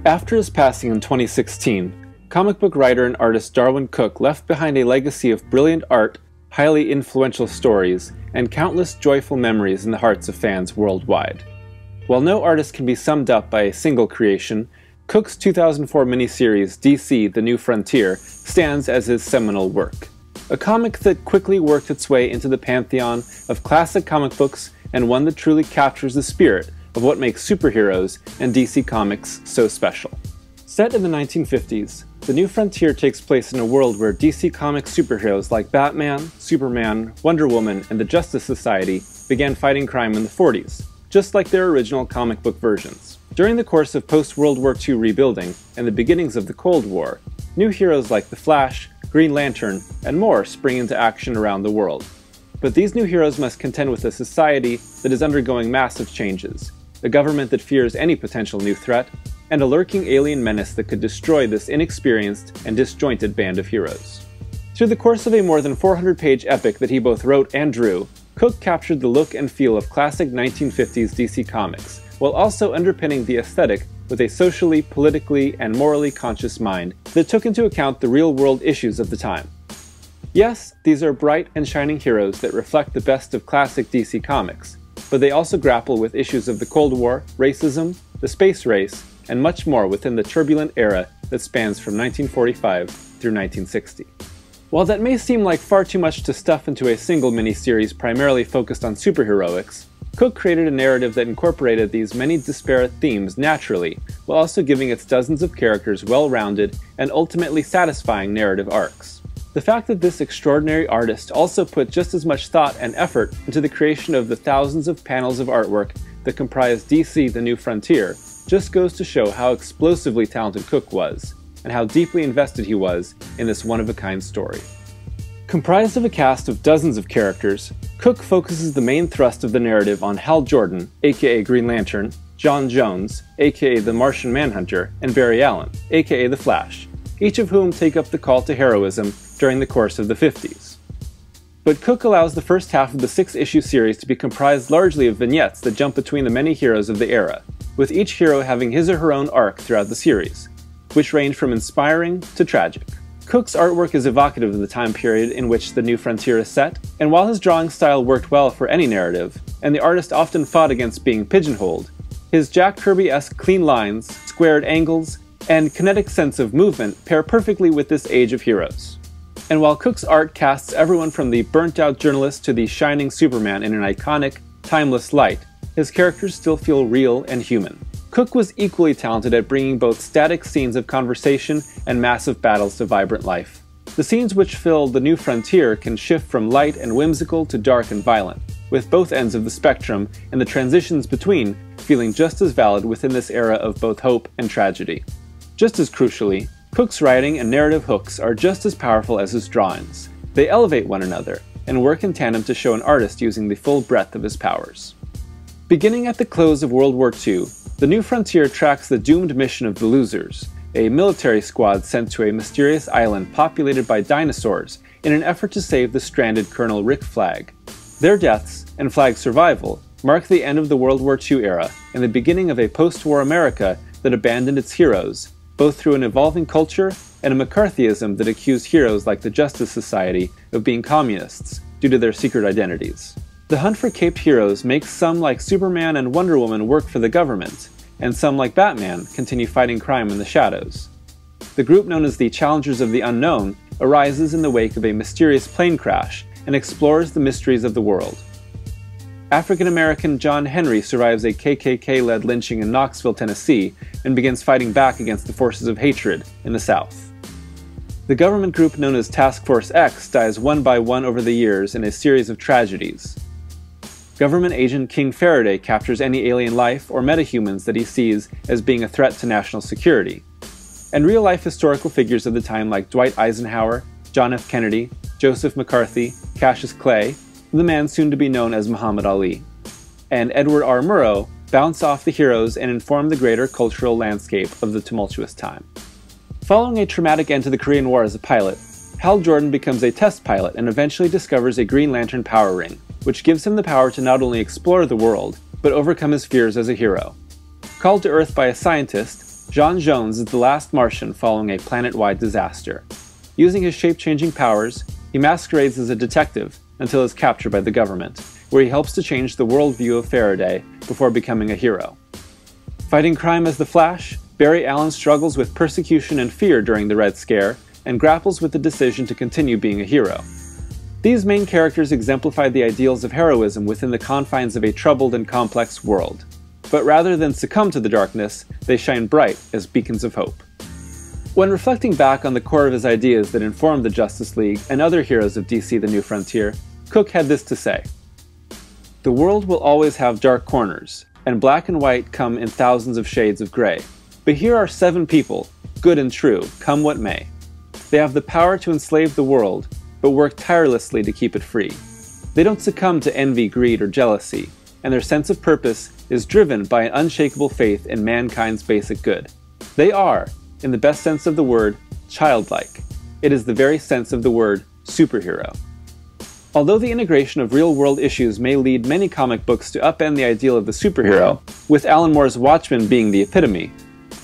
After his passing in 2016, comic book writer and artist Darwyn Cooke left behind a legacy of brilliant art, highly influential stories, and countless joyful memories in the hearts of fans worldwide. While no artist can be summed up by a single creation, Cooke's 2004 miniseries DC: The New Frontier stands as his seminal work. A comic that quickly worked its way into the pantheon of classic comic books and one that truly captures the spirit of what makes superheroes and DC Comics so special. Set in the 1950s, The New Frontier takes place in a world where DC Comics superheroes like Batman, Superman, Wonder Woman, and the Justice Society began fighting crime in the 40s, just like their original comic book versions. During the course of post-World War II rebuilding and the beginnings of the Cold War, new heroes like The Flash, Green Lantern, and more spring into action around the world. But these new heroes must contend with a society that is undergoing massive changes, a government that fears any potential new threat, and a lurking alien menace that could destroy this inexperienced and disjointed band of heroes. Through the course of a more than 400-page epic that he both wrote and drew, Cooke captured the look and feel of classic 1950s DC Comics, while also underpinning the aesthetic with a socially, politically, and morally conscious mind that took into account the real-world issues of the time. Yes, these are bright and shining heroes that reflect the best of classic DC Comics, but they also grapple with issues of the Cold War, racism, the space race, and much more within the turbulent era that spans from 1945 through 1960. While that may seem like far too much to stuff into a single miniseries primarily focused on superheroics, Cooke created a narrative that incorporated these many disparate themes naturally, while also giving its dozens of characters well-rounded and ultimately satisfying narrative arcs. The fact that this extraordinary artist also put just as much thought and effort into the creation of the thousands of panels of artwork that comprise DC: The New Frontier just goes to show how explosively talented Cooke was, and how deeply invested he was in this one-of-a-kind story. Comprised of a cast of dozens of characters, Cooke focuses the main thrust of the narrative on Hal Jordan, aka Green Lantern, John Jones, aka the Martian Manhunter, and Barry Allen, aka the Flash, each of whom take up the call to heroism during the course of the 50s. But Cooke allows the first half of the 6-issue series to be comprised largely of vignettes that jump between the many heroes of the era, with each hero having his or her own arc throughout the series, which range from inspiring to tragic. Cooke's artwork is evocative of the time period in which The New Frontier is set, and while his drawing style worked well for any narrative, and the artist often fought against being pigeonholed, his Jack Kirby-esque clean lines, squared angles, and kinetic sense of movement pair perfectly with this age of heroes. And while Cooke's art casts everyone from the burnt-out journalist to the shining Superman in an iconic, timeless light, his characters still feel real and human. Cooke was equally talented at bringing both static scenes of conversation and massive battles to vibrant life. The scenes which fill The New Frontier can shift from light and whimsical to dark and violent, with both ends of the spectrum and the transitions between feeling just as valid within this era of both hope and tragedy. Just as crucially, Cooke's writing and narrative hooks are just as powerful as his drawings. They elevate one another, and work in tandem to show an artist using the full breadth of his powers. Beginning at the close of World War II, The New Frontier tracks the doomed mission of the Losers, a military squad sent to a mysterious island populated by dinosaurs in an effort to save the stranded Colonel Rick Flag. Their deaths, and Flag's survival, mark the end of the World War II era and the beginning of a post-war America that abandoned its heroes, both through an evolving culture and a McCarthyism that accused heroes like the Justice Society of being communists due to their secret identities. The hunt for caped heroes makes some like Superman and Wonder Woman work for the government, and some like Batman continue fighting crime in the shadows. The group known as the Challengers of the Unknown arises in the wake of a mysterious plane crash and explores the mysteries of the world. African-American John Henry survives a KKK-led lynching in Knoxville, Tennessee, and begins fighting back against the forces of hatred in the South. The government group known as Task Force X dies one by one over the years in a series of tragedies. Government agent King Faraday captures any alien life or metahumans that he sees as being a threat to national security. And real-life historical figures of the time like Dwight Eisenhower, John F. Kennedy, Joseph McCarthy, Cassius Clay, the man soon to be known as Muhammad Ali, and Edward R. Murrow bounce off the heroes and inform the greater cultural landscape of the tumultuous time. Following a traumatic end to the Korean War as a pilot, Hal Jordan becomes a test pilot and eventually discovers a Green Lantern power ring, which gives him the power to not only explore the world, but overcome his fears as a hero. Called to Earth by a scientist, John Jones is the last Martian following a planet-wide disaster. Using his shape-changing powers, he masquerades as a detective until his capture by the government, where he helps to change the worldview of Faraday before becoming a hero. Fighting crime as the Flash, Barry Allen struggles with persecution and fear during the Red Scare, and grapples with the decision to continue being a hero. These main characters exemplify the ideals of heroism within the confines of a troubled and complex world. But rather than succumb to the darkness, they shine bright as beacons of hope. When reflecting back on the core of his ideas that informed the Justice League and other heroes of DC The New Frontier, Cooke had this to say: "The world will always have dark corners, and black and white come in thousands of shades of gray. But here are 7 people, good and true, come what may. They have the power to enslave the world, but work tirelessly to keep it free. They don't succumb to envy, greed, or jealousy, and their sense of purpose is driven by an unshakable faith in mankind's basic good. They are, in the best sense of the word, childlike. It is the very sense of the word superhero." Although the integration of real-world issues may lead many comic books to upend the ideal of the superhero, with Alan Moore's Watchmen being the epitome,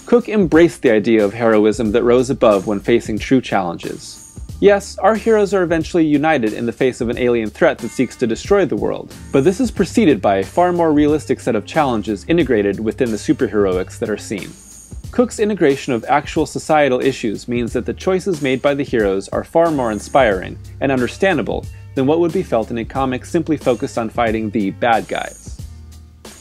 Cooke embraced the idea of heroism that rose above when facing true challenges. Yes, our heroes are eventually united in the face of an alien threat that seeks to destroy the world, but this is preceded by a far more realistic set of challenges integrated within the superheroics that are seen. Cooke's integration of actual societal issues means that the choices made by the heroes are far more inspiring and understandable than what would be felt in a comic simply focused on fighting the bad guys.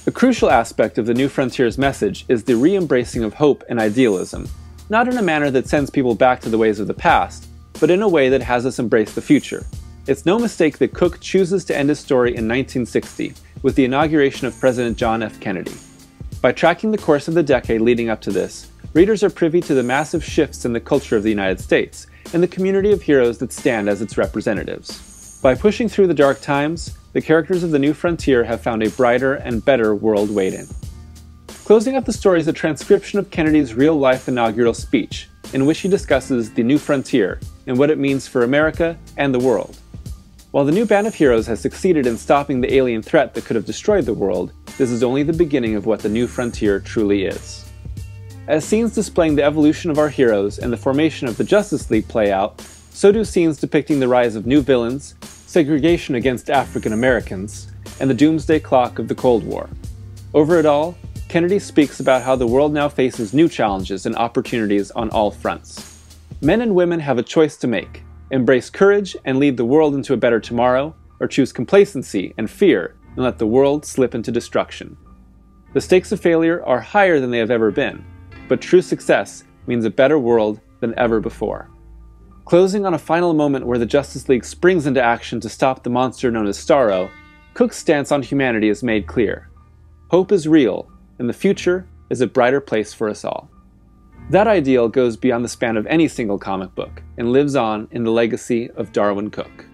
A crucial aspect of the New Frontier's message is the re-embracing of hope and idealism, not in a manner that sends people back to the ways of the past, but in a way that has us embrace the future. It's no mistake that Cooke chooses to end his story in 1960, with the inauguration of President John F. Kennedy. By tracking the course of the decade leading up to this, readers are privy to the massive shifts in the culture of the United States, and the community of heroes that stand as its representatives. By pushing through the dark times, the characters of the New Frontier have found a brighter and better world waiting. Closing up the story is a transcription of Kennedy's real-life inaugural speech, in which he discusses the New Frontier and what it means for America and the world. While the new band of heroes has succeeded in stopping the alien threat that could have destroyed the world, this is only the beginning of what the New Frontier truly is. As scenes displaying the evolution of our heroes and the formation of the Justice League play out, so do scenes depicting the rise of new villains, segregation against African Americans, and the doomsday clock of the Cold War. Over it all, Kennedy speaks about how the world now faces new challenges and opportunities on all fronts. Men and women have a choice to make: embrace courage and lead the world into a better tomorrow, or choose complacency and fear and let the world slip into destruction. The stakes of failure are higher than they have ever been, but true success means a better world than ever before. Closing on a final moment where the Justice League springs into action to stop the monster known as Starro, Cooke's stance on humanity is made clear. Hope is real, and the future is a brighter place for us all. That ideal goes beyond the span of any single comic book, and lives on in the legacy of Darwyn Cooke.